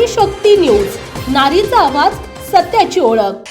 नारी शक्ती न्यूज, नारीचा आवाज, सत्याची ओळख।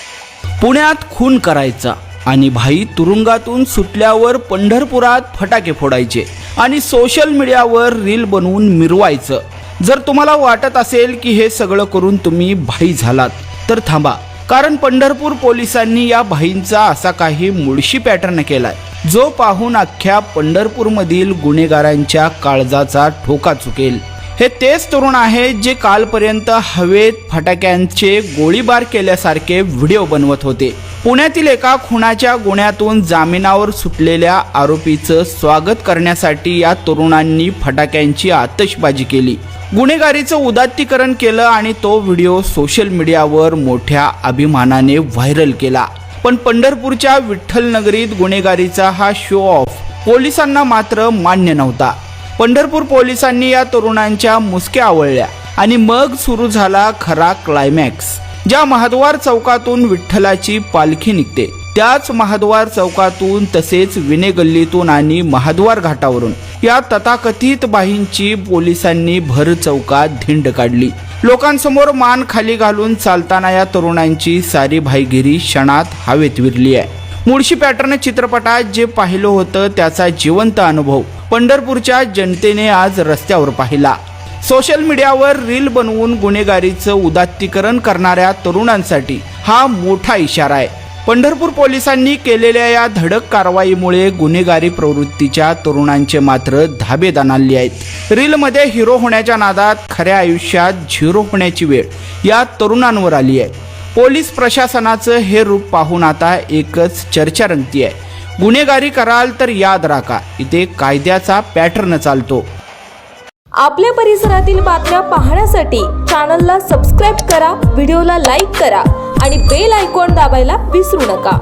पुण्यात खून करायचा आणि भाई तुरुंगातून सुटल्यावर पंढरपुरात फटाके फोडायचे आणि सोशल मीडियावर रील बनवून मिरवायचं। जर तुम्हाला वाटत असेल की हे सगळं करून तुम्ही भाई झालात तर थांबा, कारण पंढरपूर पोलिसांनी या भाईंचा असा काही मुळशी पॅटर्न केलाय जो पाहून अख्ख्या पंढरपूरमधील गुन्हेगारांच्या काळजाचा ठोका चुकेल। हे तेच तरुण आहेत जे कालपर्यंत हवेत फटाक्यांचे गोळीबार केल्यासारखे व्हिडिओ बनवत होते। पुण्यातील एका खुनाच्या गुन्ह्यातून जामिनावर सुटलेल्या आरोपीचं स्वागत करण्यासाठी या तरुणांनी फटाक्यांची आतषबाजी केली, गुन्हेगारीचं उदात्तीकरण केलं आणि तो व्हिडिओ सोशल मीडियावर मोठ्या अभिमानाने व्हायरल केला। पण पंढरपूरच्या विठ्ठल नगरीत गुन्हेगारीचा हा शो ऑफ पोलिसांना मात्र मान्य नव्हता। पंढरपूर पोलिसांनी या तरुणांच्या मुसक्या आवळल्या आणि मग सुरू झाला खरा क्लायमॅक्स। ज्या महाद्वार चौकातून विठ्ठलाची पालखी निघते त्याच महाद्वार चौकातून तसेच विने गल्लीतून आणि महाद्वार घाटावरून या तथाकथित बाईंची पोलिसांनी भर चौकात धिंड काढली। लोकांसमोर मान खाली घालून चालताना या तरुणांची सारी भाईगिरी क्षणात हवेत विरली आहे। मुळशी पॅटर्न चित्रपटात जे पाहिलं होतं त्याचा जिवंत अनुभव पंढरपूरच्या जनतेने आज रस्त्यावर पाहिला। सोशल मीडियावर रील बनवून गुन्हेगारीचं उदात्तीकरण करणाऱ्या तरुणांसाठी हा मोठा इशारा आहे। पंढरपूर पोलिसांनी केलेल्या या धडक कारवाईमुळे गुन्हेगारी प्रवृत्तीच्या तरुणांचे मात्र धाबे दणाणले आहेत। रीलमध्ये हिरो होण्याच्या नादात खऱ्या आयुष्यात झिरो होण्याची वेळ या तरुणांवर आली आहे। पोलीस प्रशासनाचं हे रूप पाहून आता एकच चर्चा रंगती आहे, गुन्हेगारी कराल तर याद राखा, इथे कायद्याचा पॅटर्न चालतो। आपल्या परिसरातील बातम्या पाहण्यासाठी चॅनलला सबस्क्राईब करा, व्हिडिओला लाईक करा आणि बेल आयकॉन दाबायला विसरू नका।